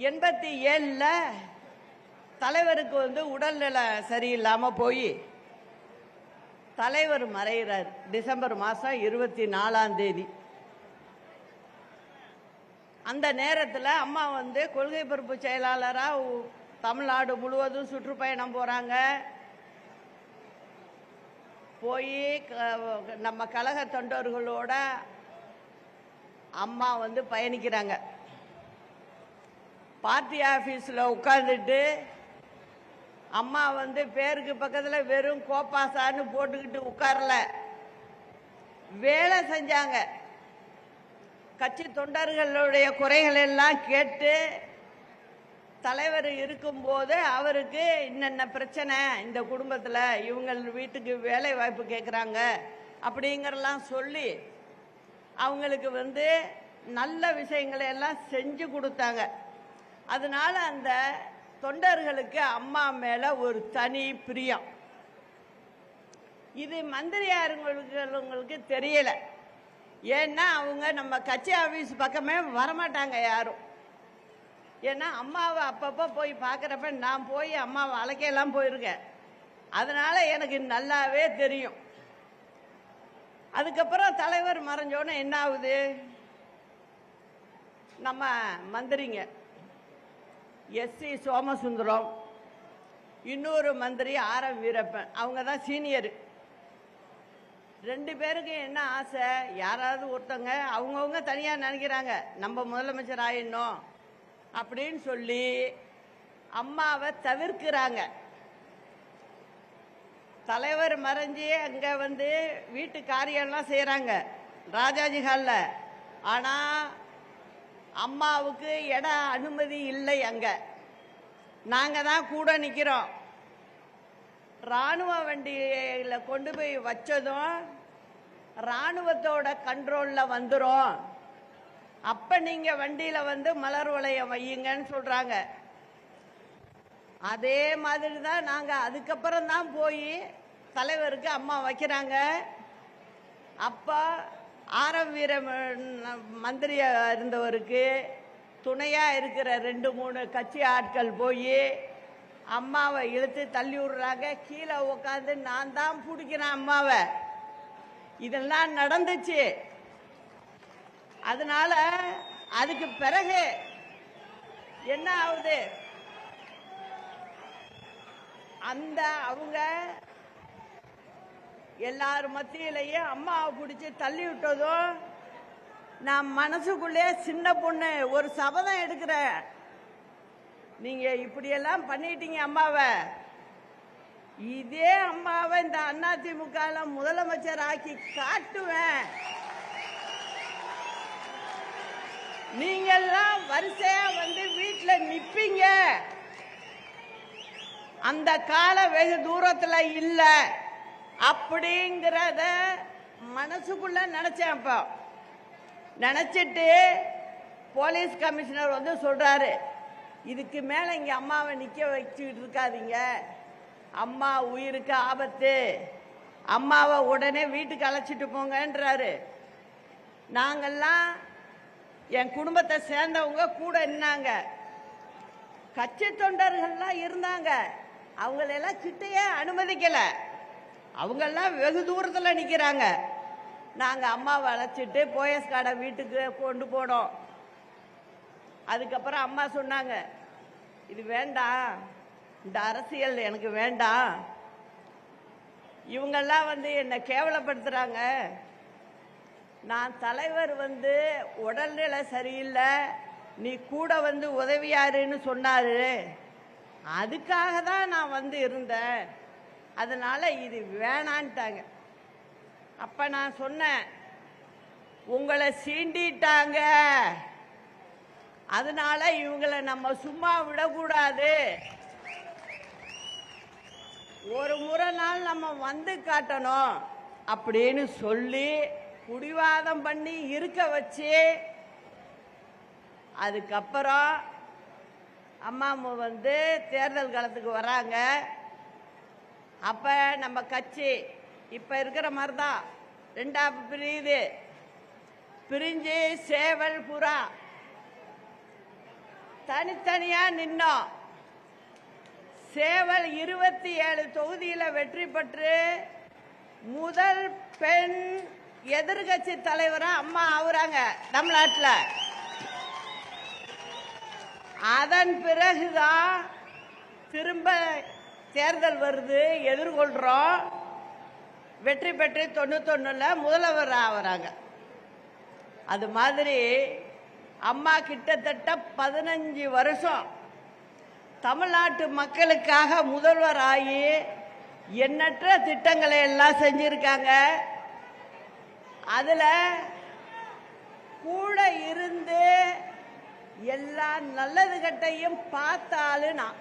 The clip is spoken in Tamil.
87ல் தலைவருக்கு உடல்நல சரியில்லாம போய் தலைவர் மறைகிறார். டிசம்பர் மாதம் 24ஆம் தேதி. அந்த நேரத்தில் அம்மா கொள்கை பொறுப்பு செயலாளராக தமிழ்நாடு முழுவதும் சுற்றுப்பயணம் போகிறாங்க. போய் நம்ம கழக தொண்டர்களோட அம்மா பயணிக்கிறாங்க. பார்ட்டி ஆஃபீஸில் உட்காந்துட்டு அம்மா பேருக்கு பக்கத்தில் வெறும் கோப்பாசான்னு போட்டுக்கிட்டு உட்காரல, வேலை செஞ்சாங்க. கட்சி தொண்டர்களுடைய குறைகள் எல்லாம் கேட்டு தலைவர் இருக்கும்போது அவருக்கு இன்னென்ன பிரச்சனை இந்த குடும்பத்தில், இவங்க வீட்டுக்கு வேலை வாய்ப்பு கேட்குறாங்க அப்படிங்கிறலாம் சொல்லி அவங்களுக்கு நல்ல விஷயங்களை எல்லாம் செஞ்சு கொடுத்தாங்க. அதனால அந்த தொண்டர்களுக்கு அம்மா மேல ஒரு தனி பிரியம். இது மந்திரியாருங்களுக்கு தெரியல. ஏன்னா அவங்க நம்ம கட்சி ஆபீஸ் பக்கமே வரமாட்டாங்க யாரும். ஏன்னா அம்மாவை அப்பப்போ போய் பார்க்குறப்ப நான் போய் அம்மாவை அழைக்கலாம் போயிருக்கேன். அதனால எனக்கு நல்லாவே தெரியும். அதுக்கப்புறம் தலைவர் மறைஞ்சோன்னு என்ன ஆகுது, நம்ம மந்திரிங்க எஸ்சி சோமசுந்தரம், இன்னொரு மந்திரி ஆர்.எம். வீரப்பன், அவங்க தான் சீனியர். 2 பேருக்கு என்ன ஆசை, யாராவது ஒருத்தங்க அவங்கவுங்க தனியாக நினைக்கிறாங்க நம்ம முதலமைச்சர் ஆயிடணும் அப்படின்னு சொல்லி அம்மாவை தவிர்க்கிறாங்க. தலைவர் மறைஞ்சி அங்கே வீட்டு காரியம்லாம் செய்கிறாங்க ராஜாஜி ஹாலில். ஆனால் அம்மாவுக்கு இட அனுமதி இல்லை. அங்கே நாங்கள் தான் கூட நிற்கிறோம். இராணுவ வண்டியில் கொண்டு போய் வச்சதும் இராணுவத்தோட கண்ட்ரோலில் வந்துடும். அப்போ நீங்கள் வண்டியில் மலர் வளையம் வையுங்கன்னு சொல்கிறாங்க. அதே மாதிரி தான் நாங்கள் அதுக்கப்புறம் தான் போய் தலைவருக்கு அம்மா வைக்கிறாங்க. அப்போ ஆர்.எம். வீரமன் மந்திரியாக இருந்தவருக்கு துணையாக இருக்கிற 2-3 கட்சி ஆட்கள் போய் அம்மாவை இழுத்து தள்ளி விடுறாங்க. கீழே உட்காந்து நான் தான் பிடிக்கிறேன் அம்மாவை. இதெல்லாம் நடந்துச்சு. அதனால அதுக்கு பிறகு என்ன ஆகுது, அந்த அவங்க எல்லாரும் மத்தியிலையும் அம்மாவை பிடிச்சி தள்ளி விட்டதும் நான் மனசுக்குள்ளே சின்ன பொண்ணு ஒரு சபதம் எடுக்கிறேன். நீங்க இப்படியெல்லாம் பண்ணிட்டீங்க அம்மாவை, இதே அம்மாவை இந்த அதிமுக முதலமைச்சர் ஆக்கி காட்டுவேன். நீங்கெல்லாம் வரிசையா வீட்டில் நிப்பீங்க. அந்த கால வெகு தூரத்தில் இல்லை அப்படிங்கிறத மனசுக்குள்ள நினைச்சேன். அப்போ நினைச்சிட்டு போலீஸ் கமிஷனர் சொல்றாரு, இதுக்கு மேல இங்க அம்மாவை நிக்க வச்சுக்கிட்டு இருக்காதீங்க, அம்மா உயிருக்கு ஆபத்து, அம்மாவை உடனே வீட்டுக்கு அழைச்சிட்டு போங்கன்றாரு. நாங்கெல்லாம் என் குடும்பத்தை சேர்ந்தவங்க கூட இருந்தாங்க, கட்சி தொண்டர்கள்லாம் இருந்தாங்க. அவங்களெல்லாம் கிட்டையே அனுமதிக்கல, அவங்கெல்லாம் வெகு தூரத்தில் நிற்கிறாங்க. நாங்கள் அம்மாவை அழைச்சிட்டு போயஸ் காடை வீட்டுக்கு கொண்டு போனோம். அதுக்கப்புறம் அம்மா சொன்னாங்க, இது வேண்டாம், இந்த அரசியல் எனக்கு வேண்டாம், இவங்கெல்லாம் என்னை கேவலப்படுத்துகிறாங்க, நான் தலைவர் உடல்நிலை சரியில்லை, நீ கூட உதவியாருன்னு சொன்னாரு, அதுக்காக தான் நான் இருந்தேன், அதனால இது வேணான்ட்டாங்க. அப்ப நான் சொன்னேன், உங்களை சீண்டிட்டாங்க, அதனால இவங்களை நம்ம சும்மா விடக்கூடாது, ஒரு முறை நாள் நம்ம காட்டணும் அப்படின்னு சொல்லி குடிவாதம் பண்ணி இருக்க வச்சு, அதுக்கப்புறம் அம்மா தேர்தல் காலத்துக்கு வராங்க. அப்ப நம்ம கட்சி இப்ப இருக்கிற மாதிரி தான் 2ஆ பிரிஞ்சு சேவல் புறா தனித்தனியா நின்னோம். சேவல் 27 தொகுதியில வெற்றி பெற்று முதல் பெண் எதிர்கட்சி தலைவரா அம்மா ஆகுறாங்க தமிழ்நாட்டில். அதன் பிறகுதான் திரும்ப தேர்தல் வருது, எதிர்கொள்றோம். வெற்றி பெற்று 91ல் முதல்வர் ஆகுறாங்க. அது மாதிரி அம்மா கிட்டத்தட்ட 15 வருஷம் தமிழ்நாட்டு மக்களுக்காக முதல்வர் ஆகி எண்ணற்ற திட்டங்களை எல்லாம் செஞ்சிருக்காங்க. அதுல கூட இருந்து எல்லா நல்லது கட்டையும் பார்த்தாலும் நான்